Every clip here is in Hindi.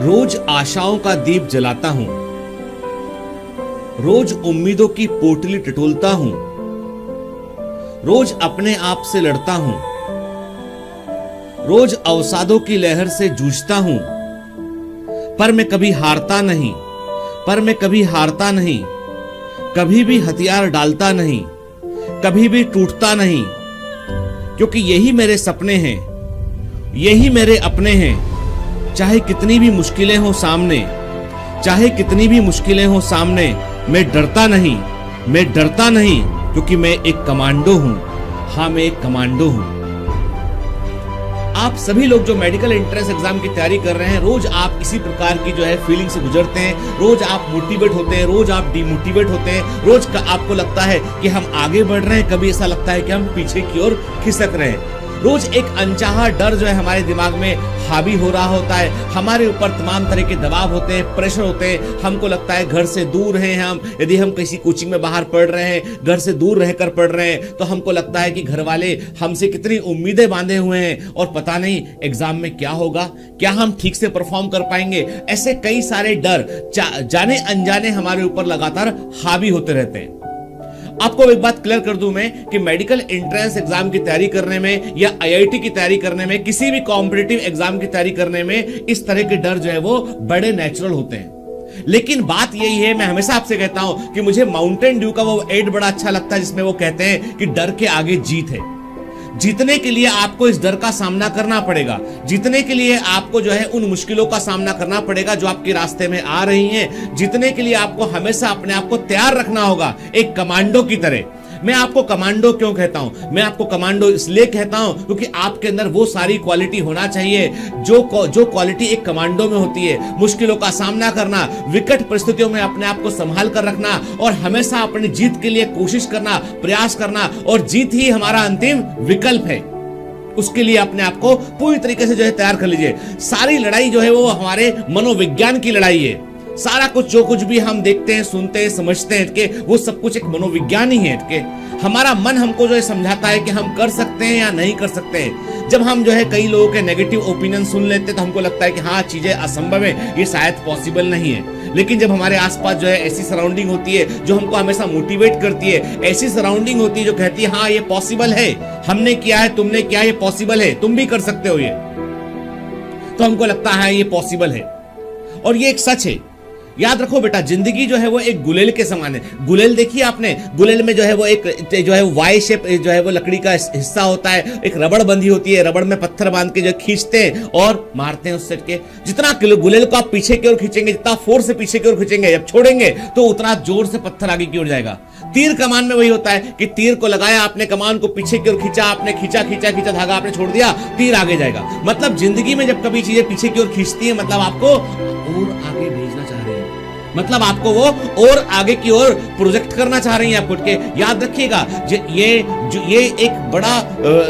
रोज आशाओं का दीप जलाता हूं, रोज उम्मीदों की पोटली टटोलता हूं, रोज अपने आप से लड़ता हूं, रोज अवसादों की लहर से जूझता हूं, पर मैं कभी हारता नहीं, कभी भी हथियार डालता नहीं, कभी भी टूटता नहीं, क्योंकि यही मेरे सपने हैं, यही मेरे अपने हैं। चाहे कितनी भी मुश्किलें हो सामने, मैं डरता नहीं, क्योंकि मैं एक कमांडो हूं। हाँ, मैं एक कमांडो हूं। आप सभी लोग जो मेडिकल एंट्रेंस एग्जाम की तैयारी कर रहे हैं, रोज आप इसी प्रकार की जो है फीलिंग से गुजरते हैं। रोज आप मोटिवेट होते हैं, रोज आप डिमोटिवेट होते हैं, रोज का आपको लगता है कि हम आगे बढ़ रहे हैं, कभी ऐसा लगता है कि हम पीछे की ओर खिसक रहे हैं। रोज एक अनचाहा डर जो है हमारे दिमाग में हावी हो रहा होता है। हमारे ऊपर तमाम तरह के दबाव होते हैं, प्रेशर होते हैं। हमको लगता है घर से दूर हैं हम, यदि हम किसी कोचिंग में बाहर पढ़ रहे हैं, घर से दूर रहकर पढ़ रहे हैं, तो हमको लगता है कि घर वाले हमसे कितनी उम्मीदें बांधे हुए हैं और पता नहीं एग्जाम में क्या होगा, क्या हम ठीक से परफॉर्म कर पाएंगे। ऐसे कई सारे डर जाने अनजाने हमारे ऊपर लगातार हावी होते रहते हैं। आपको एक बात क्लियर कर दूं मैं कि मेडिकल एंट्रेंस एग्जाम की तैयारी करने में या आईआईटी की तैयारी करने में, किसी भी कॉम्पिटिटिव एग्जाम की तैयारी करने में इस तरह के डर जो है वो बड़े नेचुरल होते हैं। लेकिन बात यही है, मैं हमेशा आपसे कहता हूं कि मुझे माउंटेन ड्यू का वो एड बड़ा अच्छा लगता है जिसमें वो कहते हैं कि डर के आगे जीत है। जीतने के लिए आपको इस डर का सामना करना पड़ेगा, जीतने के लिए आपको जो है उन मुश्किलों का सामना करना पड़ेगा जो आपके रास्ते में आ रही हैं। जीतने के लिए आपको हमेशा अपने आप को तैयार रखना होगा, एक कमांडो की तरह। मैं आपको कमांडो क्यों कहता हूं? मैं आपको कमांडो इसलिए कहता हूं क्योंकि आपके अंदर वो सारी क्वालिटी होना चाहिए जो क्वालिटी एक कमांडो में होती है। मुश्किलों का सामना करना, विकट परिस्थितियों में अपने आप को संभाल कर रखना और हमेशा अपनी जीत के लिए कोशिश करना, प्रयास करना, और जीत ही हमारा अंतिम विकल्प है। उसके लिए अपने आप को पूरी तरीके से जो है तैयार कर लीजिए। सारी लड़ाई जो है वो हमारे मनोविज्ञान की लड़ाई है। सारा कुछ जो कुछ भी हम देखते हैं, सुनते हैं, समझते हैं कि वो सब कुछ एक मनोविज्ञान ही है कि हमारा मन हमको जो है समझाता है कि हम कर सकते हैं या नहीं कर सकते हैं। जब हम जो है कई लोगों के नेगेटिव ओपिनियन सुन लेते हैं तो हमको लगता है कि हाँ, चीजें असंभव है, ये शायद पॉसिबल नहीं है। लेकिन जब हमारे आसपास जो है ऐसी सराउंडिंग होती है जो हमको हमेशा मोटिवेट करती है, ऐसी सराउंडिंग होती है जो कहती है हाँ, ये पॉसिबल है, हमने किया है, तुमने किया, ये पॉसिबल है, तुम भी कर सकते हो, ये तो हमको लगता है ये पॉसिबल है। और ये एक सच है। याद रखो बेटा, जिंदगी जो है वो एक गुलेल के समान है। गुलेल देखिए आपने, गुलेल में जो है वो एक जो है वाई शेप जो है वो लकड़ी का हिस्सा होता है, एक रबड़ बंधी होती है, रबड़ में पत्थर बांध के जो खींचते हैं और मारते हैं उससे के। जितना गुलेल को आप पीछे की ओर खींचेंगे, जितना फोर्स से पीछे की ओर खींचेंगे, जब छोड़ेंगे तो उतना जोर से पत्थर आगे की ओर जाएगा। तीर कमान में वही होता है कि तीर को लगाया आपने, कमान को पीछे की ओर खींचा आपने, खींचा धागा आपने छोड़ दिया, तीर आगे जाएगा। मतलब जिंदगी में जब कभी चीजें पीछे की ओर खींचती है, मतलब आपको और आगे भेजना चाह रही है, मतलब आपको वो और आगे की ओर प्रोजेक्ट करना चाह रही हैं आप खुद के। याद रखिएगा, ये एक बड़ा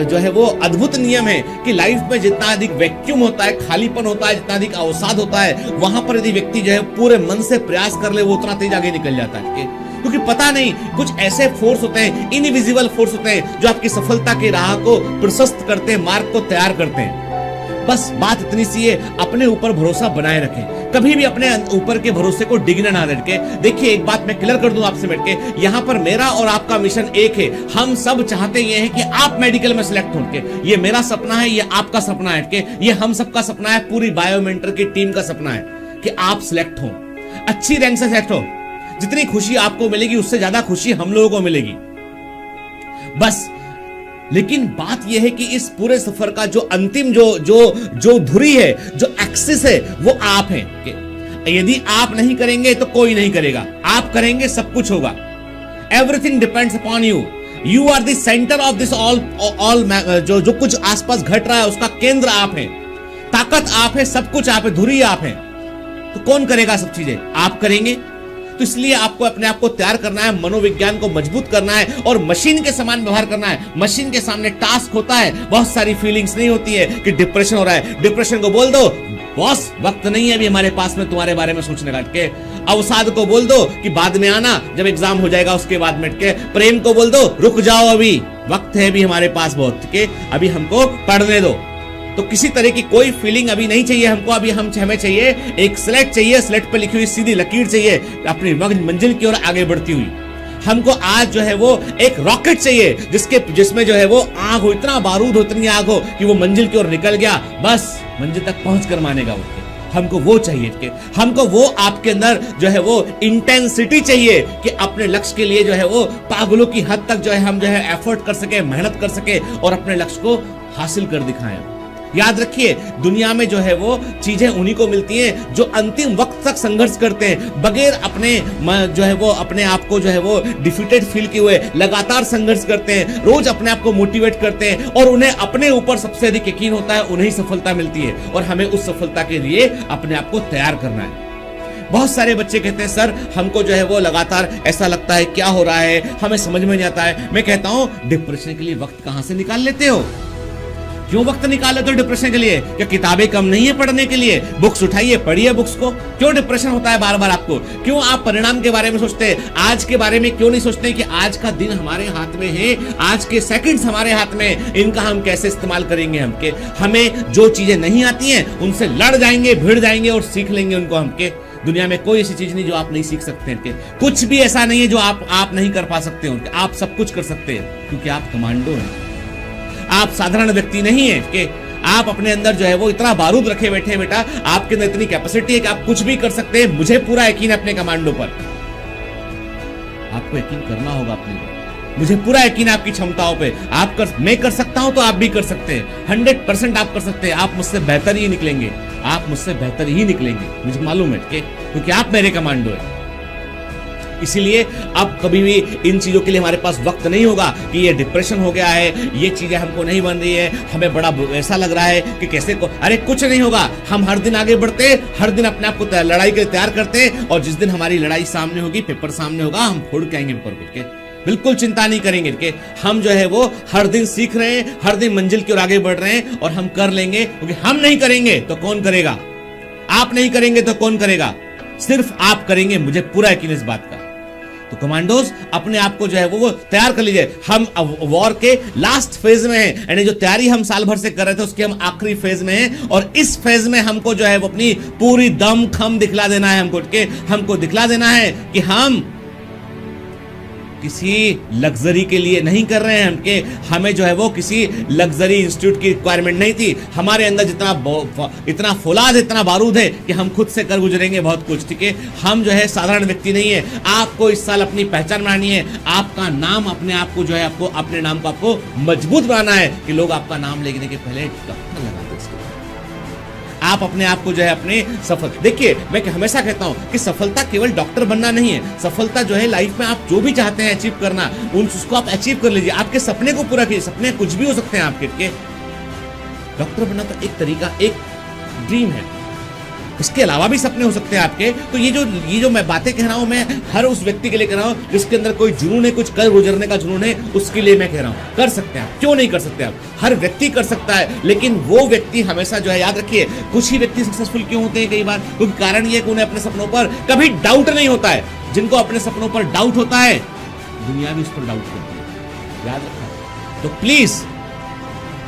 जो है वो अद्भुत नियम है कि लाइफ में जितना अधिक वैक्यूम होता है, खालीपन होता है, जितना अधिक अवसाद होता है, वहां पर यदि व्यक्ति जो है पूरे मन से प्रयास कर ले, वो उतना तेज आगे निकल जाता है। क्योंकि पता नहीं, कुछ ऐसे फोर्स होते हैं, इनविजिबल फोर्स होते हैं जो आपकी सफलता की राह को प्रशस्त करते हैं, मार्ग को तैयार करते हैं। बस बात इतनी सी है, अपने ऊपर भरोसा बनाए रखें, कभी भी अपने ऊपर के भरोसे को डिगने ना रखे। देखिए, एक बात मैं क्लियर कर दूं आपसे बैठ के, यहां पर मेरा और आपका मिशन एक है। हम सब चाहते ये हैं कि आप मेडिकल में सिलेक्ट हो के। ये मेरा सपना है, ये आपका सपना है के, ये हम सबका सपना है, पूरी बायोमेंटर की टीम का सपना है कि आप सिलेक्ट हो, अच्छी रैंक से सिलेक्ट हो। जितनी खुशी आपको मिलेगी उससे ज्यादा खुशी हम लोगों को मिलेगी। बस लेकिन बात यह है कि इस पूरे सफर का जो अंतिम जो धुरी है, जो एक्सिस है, वो आप हैं कि यदि आप नहीं करेंगे तो कोई नहीं करेगा, आप करेंगे सब कुछ होगा। Everything depends upon you. You are the centre of this all जो कुछ आसपास घट रहा है उसका केंद्र आप हैं, ताकत आप है, सब कुछ आप है, धुरी आप है। तो कौन करेगा सब चीजें? आप करेंगे। तो इसलिए आपको अपने आप को तैयार करना है, मनोविज्ञान को मजबूत करना है और मशीन के समान व्यवहार करना है। मशीन के सामने टास्क होता है, बहुत सारी फीलिंग्स नहीं होती है कि डिप्रेशन हो रहा है। डिप्रेशन को बोल दो, बॉस वक्त नहीं है अभी हमारे पास में तुम्हारे बारे में सोचने का। के अवसाद को बोल दो कि बाद में आना, जब एग्जाम हो जाएगा उसके बाद में। के प्रेम को बोल दो, रुक जाओ, अभी वक्त है, अभी हमारे पास बहुत के, अभी हमको पढ़ने दो। तो किसी तरह की कोई फीलिंग अभी नहीं चाहिए हमको। अभी हमें चाहिए एक स्लेट चाहिए, स्लेट पे लिखी हुई सीधी लकीर चाहिए अपनी मंजिल की ओर आगे बढ़ती हुई। हमको आज जो है वो एक रॉकेट चाहिए जिसमें जो है वो आग हो, इतना बारूद हो, इतनी आग हो कि वो मंजिल की ओर निकल गया, बस मंजिल तक पहुंच कर मानेगा उसके। हमको वो चाहिए कि हमको वो आपके अंदर जो है वो इंटेंसिटी चाहिए कि अपने लक्ष्य के लिए जो है वो पागलों की हद तक जो है हम जो है एफर्ट कर सके, मेहनत कर सके और अपने लक्ष्य को हासिल कर दिखाएं। याद रखिए, दुनिया में जो है वो चीजें उन्हीं को मिलती हैं जो अंतिम वक्त तक संघर्ष करते हैं, बगैर अपने जो है वो अपने आप को जो है वो डिफीटेड फील किए हुए लगातार संघर्ष करते हैं, रोज अपने आप को मोटिवेट करते हैं और उन्हें अपने ऊपर सबसे अधिक यकीन होता है, उन्हें सफलता मिलती है और हमें उस सफलता के लिए अपने आप को तैयार करना है। बहुत सारे बच्चे कहते हैं सर हमको जो है वो लगातार ऐसा लगता है, क्या हो रहा है, हमें समझ में नहीं आता है। मैं कहता हूं डिप्रेशन के लिए वक्त कहां से निकाल लेते हो? क्यों वक्त निकाल लेते हो डिप्रेशन के लिए? क्या किताबें कम नहीं है पढ़ने के लिए? बुक्स उठाइए, पढ़िए बुक्स को। क्यों डिप्रेशन होता है बार बार आपको? क्यों आप परिणाम के बारे में सोचते हैं? आज के बारे में क्यों नहीं सोचते कि आज का दिन हमारे हाथ में है, आज के सेकंड्स हमारे हाथ में, इनका हम कैसे इस्तेमाल करेंगे? हमें जो चीजें नहीं आती हैं उनसे लड़ जाएंगे, भिड़ जाएंगे और सीख लेंगे उनको। दुनिया में कोई ऐसी चीज नहीं जो आप नहीं सीख सकते हैं। कुछ भी ऐसा नहीं है जो आप नहीं कर पा सकते हो। आप सब कुछ कर सकते हैं क्योंकि आप कमांडो हैं। आप साधारण व्यक्ति नहीं है कि आप अपने अंदर जो है वो इतना बारूद रखे बैठे हैं। बेटा, आपके अंदर इतनी कैपेसिटी है कि आप कुछ भी कर सकते हैं। मुझे पूरा यकीन है अपने कमांडो पर। आपको यकीन करना होगा अपने पर। मुझे पूरा यकीन है आपकी क्षमताओं पे। मैं कर सकता हूं तो आप भी कर सकते हैं। 100% आप कर सकते हैं। आप मुझसे बेहतर ही निकलेंगे, आप मुझसे बेहतर ही निकलेंगे, मुझे मालूम है, क्योंकि आप मेरे कमांडो हैं। इसीलिए अब कभी भी इन चीजों के लिए हमारे पास वक्त नहीं होगा कि ये डिप्रेशन हो गया है, ये चीजें हमको नहीं बन रही है, हमें बड़ा ऐसा लग रहा है कि कैसे को। अरे कुछ नहीं होगा। हम हर दिन आगे बढ़ते हैं, हर दिन अपने आप को लड़ाई के लिए तैयार करते हैं और जिस दिन हमारी लड़ाई सामने होगी, पेपर सामने होगा, हम फोड़ के आएंगे पेपर के। बिल्कुल चिंता नहीं करेंगे कि हम जो है वो हर दिन सीख रहे हैं, हर दिन मंजिल की ओर आगे बढ़ रहे हैं और हम कर लेंगे। क्योंकि हम नहीं करेंगे तो कौन करेगा? आप नहीं करेंगे तो कौन करेगा? सिर्फ आप करेंगे, मुझे पूरा यकीन इस बात का। तो कमांडोज अपने आप को जो है वो तैयार कर लीजिए। हम वॉर के लास्ट फेज में हैं, यानी जो तैयारी हम साल भर से कर रहे थे उसके हम आखिरी फेज में हैं और इस फेज में हमको जो है वो अपनी पूरी दम खम दिखला देना है। हमको दिखला देना है कि हम किसी लग्जरी के लिए नहीं कर रहे हैं। हमें जो है वो किसी लग्जरी इंस्टीट्यूट की रिक्वायरमेंट नहीं थी। हमारे अंदर इतना फौलाद, इतना बारूद है कि हम खुद से कर गुजरेंगे बहुत कुछ। ठीक है, हम जो है साधारण व्यक्ति नहीं है। आपको इस साल अपनी पहचान बनानी है। आपका नाम अपने आप को जो है आपको अपने नाम को आपको मजबूत बनाना है कि लोग आपका नाम लेने के पहले डॉक्टर लगा दे। आप अपने आप को जो है अपने सफल देखिए, मैं हमेशा कहता हूं कि सफलता केवल डॉक्टर बनना नहीं है। सफलता जो है लाइफ में आप जो भी चाहते हैं अचीव करना, उसको आप अचीव कर लीजिए। आपके सपने को पूरा कीजिए। सपने कुछ भी हो सकते हैं आपके। डॉक्टर बनना तो एक तरीका, एक ड्रीम है। इसके अलावा भी सपने हो सकते हैं आपके। तो ये जो मैं बातें कह रहा हूं, मैं हर उस व्यक्ति के लिए कह रहा हूं जिसके अंदर कोई जुनून है, कुछ कर गुजरने का जुनून है, उसके लिए मैं कह रहा हूं। कर सकते हैं आप, क्यों नहीं कर सकते आप? हर व्यक्ति कर सकता है, लेकिन वो व्यक्ति हमेशा जो है, याद रखिए, कुछ ही व्यक्ति सक्सेसफुल क्यों होते हैं कई बार, क्योंकि कारण ये कि उन्हें अपने सपनों पर कभी डाउट नहीं होता है। जिनको अपने सपनों पर डाउट होता है, दुनिया भी उस पर डाउट करती है। याद रखना। तो प्लीज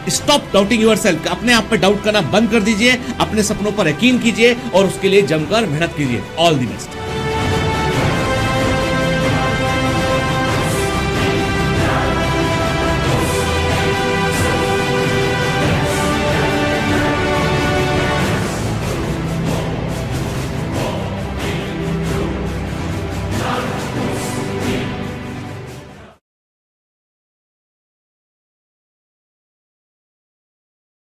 स्टॉप डाउटिंग योरसेल्फ। अपने आप पे डाउट करना बंद कर दीजिए। अपने सपनों पर यकीन कीजिए और उसके लिए जमकर मेहनत कीजिए। All the best.